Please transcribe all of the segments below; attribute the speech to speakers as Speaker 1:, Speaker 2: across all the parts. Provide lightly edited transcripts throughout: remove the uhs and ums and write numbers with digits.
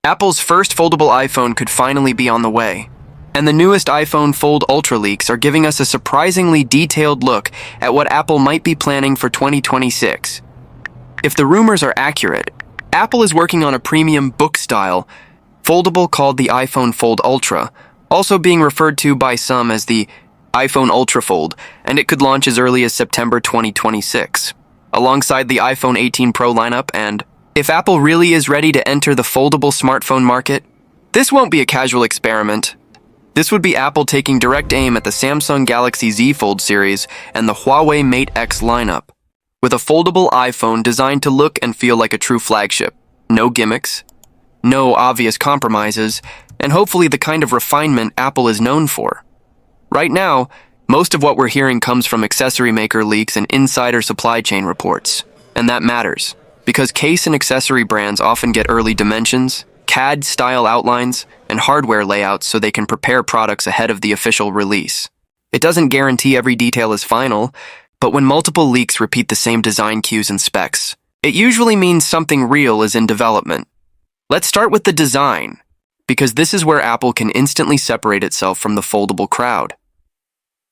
Speaker 1: Apple's first foldable iPhone could finally be on the way, and the newest iPhone Fold Ultra leaks are giving us a surprisingly detailed look at what Apple might be planning for 2026. If the rumors are accurate, Apple is working on a premium book-style foldable called the iPhone Fold Ultra, also being referred to by some as the iPhone Ultra Fold, and it could launch as early as September 2026, alongside the iPhone 18 Pro lineup. And if Apple really is ready to enter the foldable smartphone market, this won't be a casual experiment. This would be Apple taking direct aim at the Samsung Galaxy Z Fold series and the Huawei Mate X lineup, with a foldable iPhone designed to look and feel like a true flagship. No gimmicks, no obvious compromises, and hopefully the kind of refinement Apple is known for. Right now, most of what we're hearing comes from accessory maker leaks and insider supply chain reports, and that matters, because case and accessory brands often get early dimensions, CAD-style outlines, and hardware layouts so they can prepare products ahead of the official release. It doesn't guarantee every detail is final, but when multiple leaks repeat the same design cues and specs, it usually means something real is in development. Let's start with the design, because this is where Apple can instantly separate itself from the foldable crowd.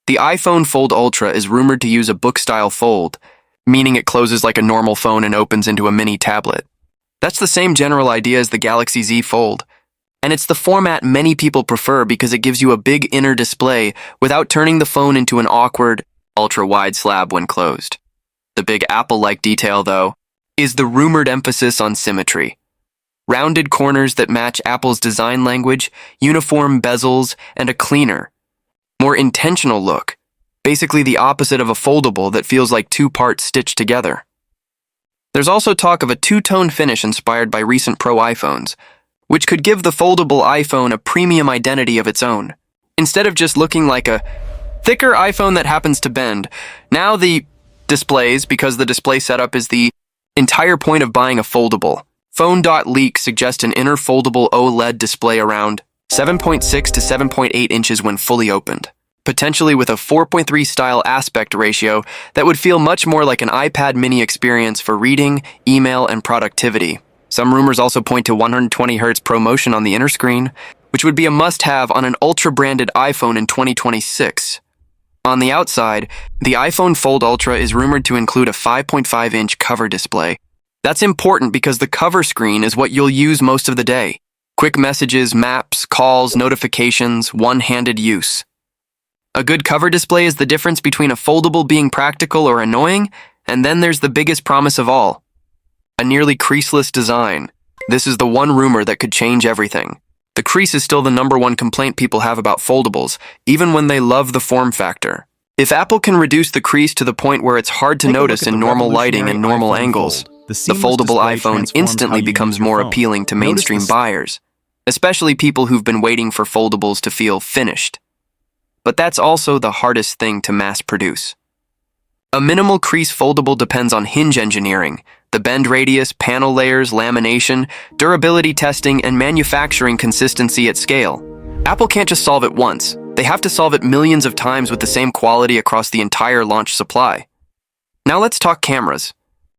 Speaker 1: The iPhone Fold Ultra is rumored to use a book-style fold, meaning it closes like a normal phone and opens into a mini tablet. That's the same general idea as the Galaxy Z Fold, and it's the format many people prefer because it gives you a big inner display without turning the phone into an awkward, ultra-wide slab when closed. The big Apple-like detail, though, is the rumored emphasis on symmetry. Rounded corners that match Apple's design language, uniform bezels, and a cleaner, more intentional look, basically the opposite of a foldable that feels like two parts stitched together. There's also talk of a two-tone finish inspired by recent Pro iPhones, which could give the foldable iPhone a premium identity of its own. Instead of just looking like a thicker iPhone that happens to bend, now the displays, because the display setup is the entire point of buying a foldable. Phone.leaks suggest an inner foldable OLED display around 7.6 to 7.8 inches when fully opened, potentially with a 4:3 style aspect ratio that would feel much more like an iPad mini experience for reading, email, and productivity. Some rumors also point to 120Hz ProMotion on the inner screen, which would be a must-have on an Ultra-branded iPhone in 2026. On the outside, the iPhone Fold Ultra is rumored to include a 5.5-inch cover display. That's important because the cover screen is what you'll use most of the day. Quick messages, maps, calls, notifications, one-handed use. A good cover display is the difference between a foldable being practical or annoying, and then there's the biggest promise of all, a nearly creaseless design. This is the one rumor that could change everything. The crease is still the #1 complaint people have about foldables, even when they love the form factor. If Apple can reduce the crease to the point where it's hard to notice in normal lighting and normal angles, the foldable iPhone instantly becomes more appealing to mainstream buyers, especially people who've been waiting for foldables to feel finished. But that's also the hardest thing to mass produce. A minimal crease foldable depends on hinge engineering, the bend radius, panel layers, lamination, durability testing, and manufacturing consistency at scale. Apple can't just solve it once. They have to solve it millions of times with the same quality across the entire launch supply. Now let's talk cameras,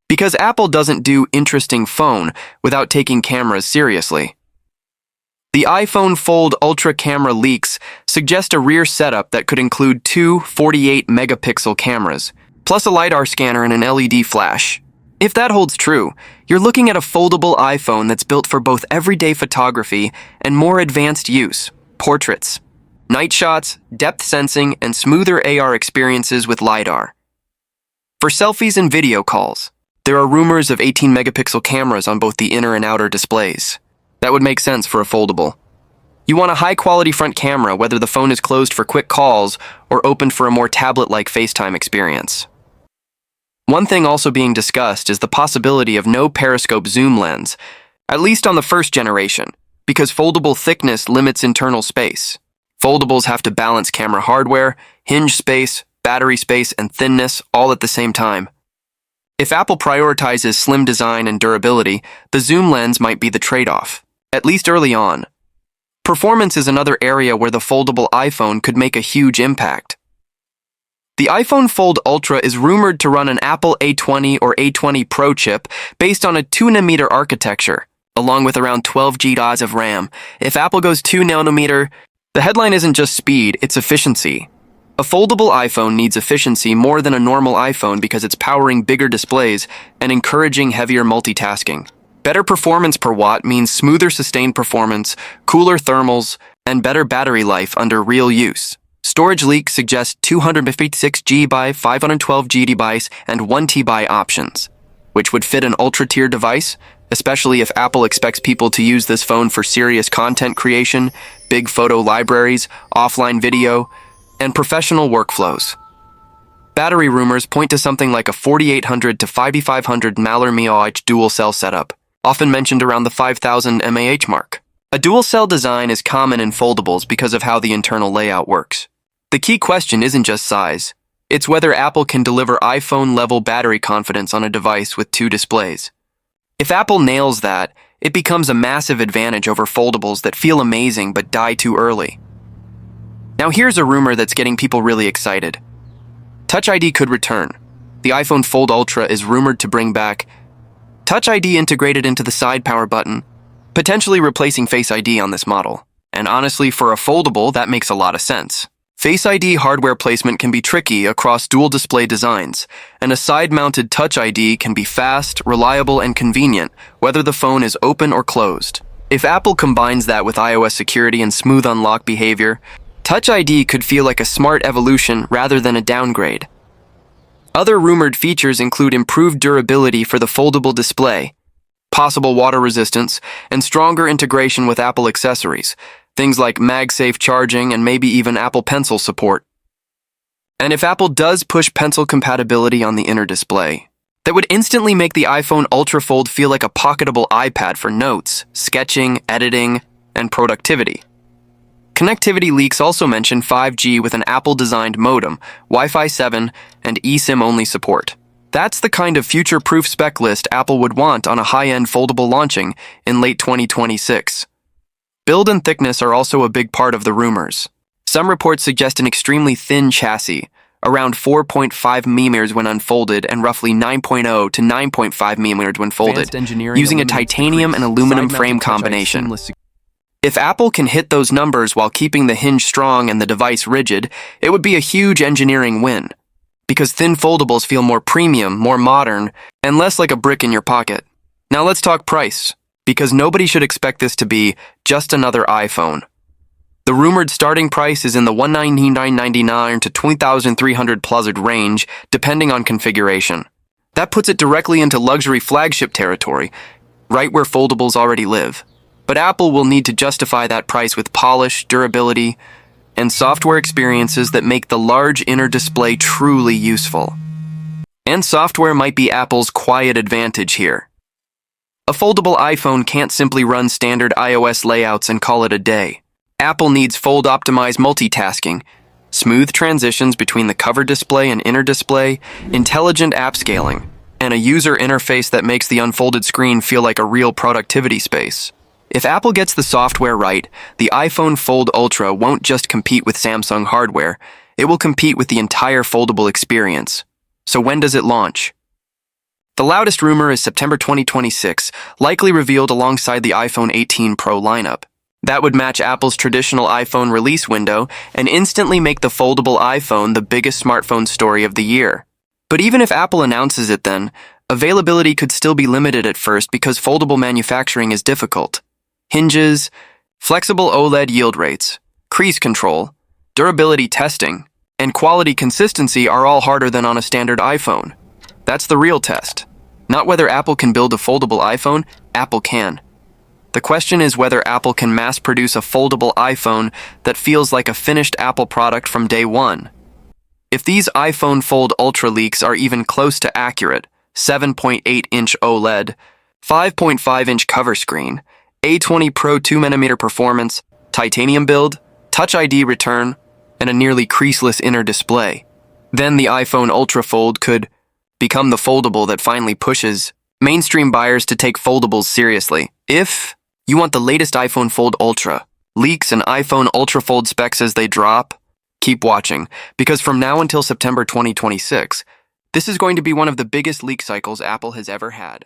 Speaker 1: because Apple doesn't do interesting phone without taking cameras seriously. The iPhone Fold Ultra camera leaks suggest a rear setup that could include two 48-megapixel cameras, plus a LiDAR scanner and an LED flash. If that holds true, you're looking at a foldable iPhone that's built for both everyday photography and more advanced use, portraits, night shots, depth sensing, and smoother AR experiences with LiDAR. For selfies and video calls, there are rumors of 18-megapixel cameras on both the inner and outer displays. That would make sense for a foldable. You want a high-quality front camera, whether the phone is closed for quick calls or opened for a more tablet-like FaceTime experience. One thing also being discussed is the possibility of no periscope zoom lens, at least on the first generation, because foldable thickness limits internal space. Foldables have to balance camera hardware, hinge space, battery space, and thinness all at the same time. If Apple prioritizes slim design and durability, the zoom lens might be the trade-off, at least early on. Performance is another area where the foldable iPhone could make a huge impact. The iPhone Fold Ultra is rumored to run an Apple A20 or A20 Pro chip based on a 2nm architecture, along with around 12 GB of RAM. If Apple goes 2 nanometer, the headline isn't just speed, it's efficiency. A foldable iPhone needs efficiency more than a normal iPhone because it's powering bigger displays and encouraging heavier multitasking. Better performance per watt means smoother sustained performance, cooler thermals, and better battery life under real use. Storage leaks suggest 256 GB, 512 GB, and 1 TB options, which would fit an ultra-tier device, especially if Apple expects people to use this phone for serious content creation, big photo libraries, offline video, and professional workflows. Battery rumors point to something like a 4800 to 5500 mAh dual cell setup, often mentioned around the 5000 mAh mark. A dual cell design is common in foldables because of how the internal layout works. The key question isn't just size, it's whether Apple can deliver iPhone-level battery confidence on a device with two displays. If Apple nails that, it becomes a massive advantage over foldables that feel amazing but die too early. Now here's a rumor that's getting people really excited. Touch ID could return. The iPhone Fold Ultra is rumored to bring back Touch ID integrated into the side power button, potentially replacing Face ID on this model. And honestly, for a foldable, that makes a lot of sense. Face ID hardware placement can be tricky across dual display designs, and a side-mounted Touch ID can be fast, reliable, and convenient, whether the phone is open or closed. If Apple combines that with iOS security and smooth unlock behavior, Touch ID could feel like a smart evolution rather than a downgrade. Other rumored features include improved durability for the foldable display, possible water resistance, and stronger integration with Apple accessories, things like MagSafe charging and maybe even Apple Pencil support. And if Apple does push pencil compatibility on the inner display, that would instantly make the iPhone Ultra Fold feel like a pocketable iPad for notes, sketching, editing, and productivity. Connectivity leaks also mention 5G with an Apple-designed modem, Wi-Fi 7, and eSIM-only support. That's the kind of future-proof spec list Apple would want on a high-end foldable launching in late 2026. Build and thickness are also a big part of the rumors. Some reports suggest an extremely thin chassis, around 4.5 mm when unfolded and roughly 9.0 to 9.5 mm when folded, using a titanium and aluminum frame combination. If Apple can hit those numbers while keeping the hinge strong and the device rigid, it would be a huge engineering win, because thin foldables feel more premium, more modern, and less like a brick in your pocket. Now let's talk price, because nobody should expect this to be just another iPhone. The rumored starting price is in the $199.99 to $2,300 range, depending on configuration. That puts it directly into luxury flagship territory, right where foldables already live. But Apple will need to justify that price with polish, durability, and software experiences that make the large inner display truly useful. And software might be Apple's quiet advantage here. A foldable iPhone can't simply run standard iOS layouts and call it a day. Apple needs fold-optimized multitasking, smooth transitions between the cover display and inner display, intelligent app scaling, and a user interface that makes the unfolded screen feel like a real productivity space. If Apple gets the software right, the iPhone Fold Ultra won't just compete with Samsung hardware, it will compete with the entire foldable experience. So when does it launch? The loudest rumor is September 2026, likely revealed alongside the iPhone 18 Pro lineup. That would match Apple's traditional iPhone release window and instantly make the foldable iPhone the biggest smartphone story of the year. But even if Apple announces it then, availability could still be limited at first because foldable manufacturing is difficult. Hinges, flexible OLED yield rates, crease control, durability testing, and quality consistency are all harder than on a standard iPhone. That's the real test. Not whether Apple can build a foldable iPhone, Apple can. The question is whether Apple can mass produce a foldable iPhone that feels like a finished Apple product from day one. If these iPhone Fold Ultra leaks are even close to accurate, 7.8-inch OLED, 5.5-inch cover screen, A20 Pro 2nm performance, titanium build, Touch ID return, and a nearly creaseless inner display, then the iPhone Ultra Fold could become the foldable that finally pushes mainstream buyers to take foldables seriously. If you want the latest iPhone Fold Ultra, leaks and iPhone Ultra Fold specs as they drop, keep watching, because from now until September 2026, this is going to be one of the biggest leak cycles Apple has ever had.